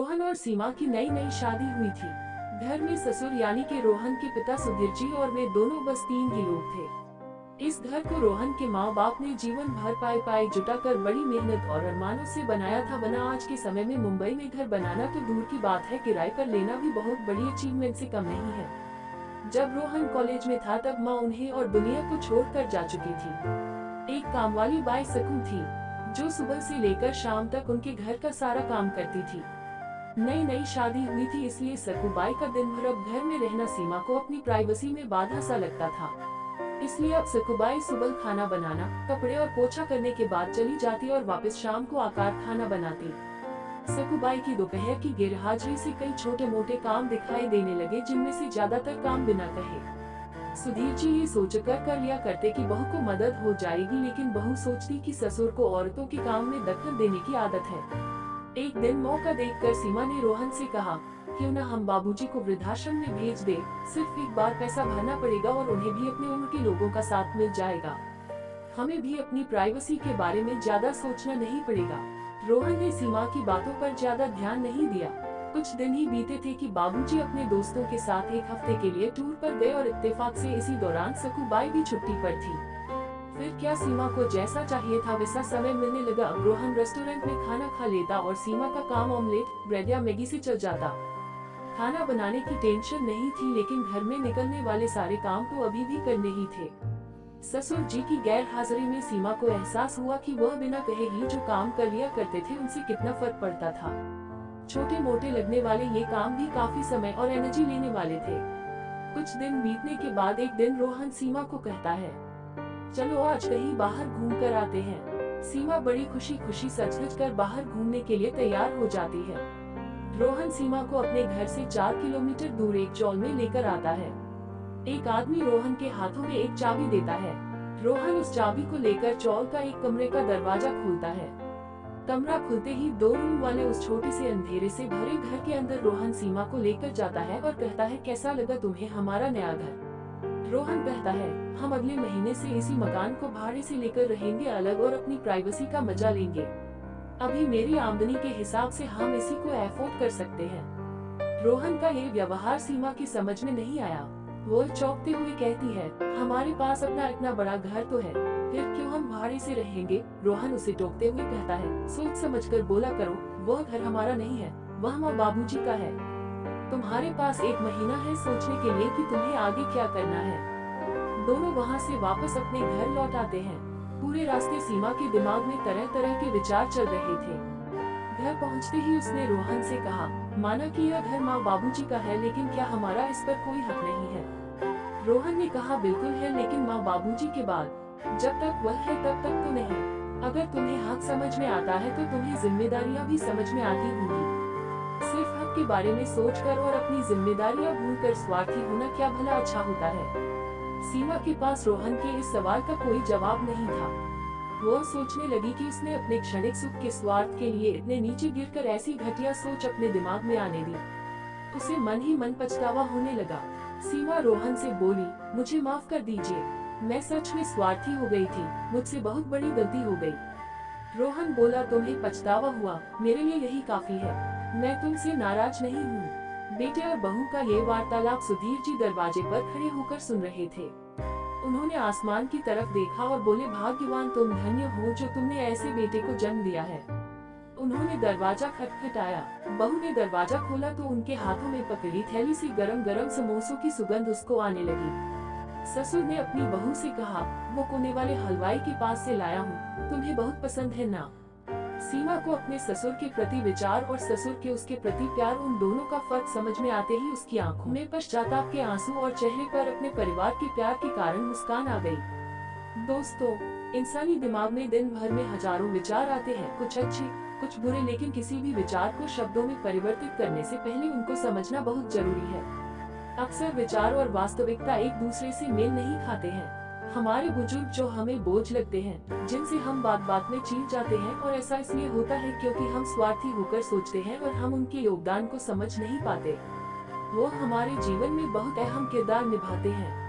रोहन और सीमा की नई नई शादी हुई थी। घर में ससुर यानी कि रोहन के पिता सुधीर जी और वे दोनों बस 3 ही लोग थे। इस घर को रोहन के माँ बाप ने जीवन भर पाई जुटाकर बड़ी मेहनत और अरमानों से बनाया था। वरना आज के समय में मुंबई में घर बनाना तो दूर की बात है, किराए पर लेना भी बहुत बड़ी अचीवमेंट से कम नहीं है। जब रोहन कॉलेज में था तब माँ उन्हें और दुनिया को छोड़कर जा चुकी थी। एक कामवाली बाई सकू थी जो सुबह से लेकर शाम तक उनके घर का सारा काम करती थी। नई नई शादी हुई थी, इसलिए सकुबाई का दिन भर अब घर में रहना सीमा को अपनी प्राइवेसी में बाधा सा लगता था। इसलिए अब सकुबाई सुबह खाना बनाना, कपड़े और पोछा करने के बाद चली जाती और वापस शाम को आकर खाना बनाती। सकुबाई की दोपहर की गैरहाजिरी से कई छोटे मोटे काम दिखाई देने लगे, जिनमें से ज्यादातर काम बिना कहे सुधीर जी ये सोचकर कर लिया करते कि बहू को मदद हो जाएगी, लेकिन बहू सोचती कि ससुर को औरतों के काम में दखल देने की आदत है। एक दिन मौका देखकर सीमा ने रोहन से कहा, क्यों न हम बाबूजी को वृद्धाश्रम में भेज दे। सिर्फ एक बार पैसा भरना पड़ेगा और उन्हें भी अपने उम्र के लोगों का साथ मिल जाएगा। हमें भी अपनी प्राइवेसी के बारे में ज्यादा सोचना नहीं पड़ेगा। रोहन ने सीमा की बातों पर ज्यादा ध्यान नहीं दिया। कुछ दिन ही बीते थे कि बाबूजी अपने दोस्तों के साथ एक हफ्ते के लिए टूर पर गए और इत्तेफाक से इसी दौरान सकुबाई भी छुट्टी पर थी। फिर क्या सीमा को जैसा चाहिए था वैसा समय मिलने लगा। अब रोहन रेस्टोरेंट में खाना खा लेता और सीमा का काम ऑमलेट, ब्रेड या मैगी से चल जाता। खाना बनाने की टेंशन नहीं थी, लेकिन घर में निकलने वाले सारे काम तो अभी भी करने ही थे। ससुर जी की गैर हाजिरी में सीमा को एहसास हुआ कि वह बिना कहे ही जो काम कर लिया करते थे उनसे कितना फर्क पड़ता था। छोटे मोटे लगने वाले ये काम भी काफी समय और एनर्जी लेने वाले थे। कुछ दिन बीतने के बाद एक दिन रोहन सीमा को कहता है, चलो आज कहीं बाहर घूम कर आते हैं। सीमा बड़ी खुशी खुशी सच कर बाहर घूमने के लिए तैयार हो जाती है। रोहन सीमा को अपने घर से 4 किलोमीटर दूर एक चौल में लेकर आता है। एक आदमी रोहन के हाथों में एक चाबी देता है। रोहन उस चाबी को लेकर चौल का एक कमरे का दरवाजा खोलता है। कमरा खुलते ही 2 रूम वाले उस छोटे से अंधेरे से भरे घर के अंदर रोहन सीमा को लेकर जाता है और कहता है, कैसा लगा तुम्हें हमारा नया घर। रोहन कहता है, हम अगले महीने से इसी मकान को भाड़े से लेकर रहेंगे अलग और अपनी प्राइवेसी का मजा लेंगे। अभी मेरी आमदनी के हिसाब से हम इसी को अफोर्ड कर सकते हैं। रोहन का ये व्यवहार सीमा की समझ में नहीं आया। वो चौंकते हुए कहती है, हमारे पास अपना इतना बड़ा घर तो है, फिर क्यों हम भाड़े से रहेंगे। रोहन उसे टोकते हुए कहता है, सोच समझ कर बोला करो, वह घर हमारा नहीं है, वह माँ बाबूजी का है। तुम्हारे पास 1 महीना है सोचने के लिए कि तुम्हें आगे क्या करना है। दोनों वहाँ से वापस अपने घर लौट आते हैं। पूरे रास्ते सीमा के दिमाग में तरह तरह के विचार चल रहे थे। घर पहुँचते ही उसने रोहन से कहा, माना कि यह घर माँ बाबूजी का है, लेकिन क्या हमारा इस पर कोई हक नहीं है। रोहन ने कहा, बिल्कुल है, लेकिन माँ बाबूजी के बाद जब तक वह है तब तक तो नहीं। अगर तुम्हें हक समझ में आता है तो तुम्हें जिम्मेदारियाँ भी समझ में आती होंगी। सिर्फ हक के बारे में सोचकर और अपनी जिम्मेदारियां भूलकर स्वार्थी होना क्या भला अच्छा होता है। सीमा के पास रोहन के इस सवाल का कोई जवाब नहीं था। वो सोचने लगी कि उसने अपने क्षणिक सुख के स्वार्थ के लिए इतने नीचे गिरकर ऐसी घटिया सोच अपने दिमाग में आने दी। उसे मन ही मन पछतावा होने लगा। सीमा रोहन से बोली, मुझे माफ कर दीजिए, मैं सच में स्वार्थी हो गई थी, मुझसे बहुत बड़ी गलती हो गई। रोहन बोला, तुम्हें पछतावा हुआ, मेरे लिए यही काफी है, मैं तुमसे नाराज नहीं हूँ। बेटे और बहू का ये वार्तालाप सुधीर जी दरवाजे पर खड़े होकर सुन रहे थे। उन्होंने आसमान की तरफ देखा और बोले, भाग्यवान तुम, धन्य हो जो तुमने ऐसे बेटे को जन्म दिया है। उन्होंने दरवाजा खटखटाया। बहू ने दरवाजा खोला तो उनके हाथों में पकड़ी थैली से गरम गरम समोसों की सुगंध उसको आने लगी। ससुर ने अपनी बहू से कहा, वो कोने वाले हलवाई के पास से लाया हूँ, तुम्हें बहुत पसंद है ना। सीमा को अपने ससुर के प्रति विचार और ससुर के उसके प्रति प्यार, उन दोनों का फर्क समझ में आते ही उसकी आंखों में पश्चाताप के आंसू और चेहरे पर अपने परिवार के प्यार के कारण मुस्कान आ गई। दोस्तों, इंसानी दिमाग में दिन भर में हजारों विचार आते हैं, कुछ अच्छे कुछ बुरे, लेकिन किसी भी विचार को शब्दों में परिवर्तित करने से पहले उनको समझना बहुत जरूरी है। अक्सर विचार और वास्तविकता एक दूसरे से मेल नहीं खाते हैं। हमारे बुजुर्ग जो हमें बोझ लगते हैं, जिनसे हम बात बात में चीर जाते हैं, और ऐसा इसलिए होता है क्योंकि हम स्वार्थी होकर सोचते हैं और हम उनके योगदान को समझ नहीं पाते। वो हमारे जीवन में बहुत अहम किरदार निभाते हैं।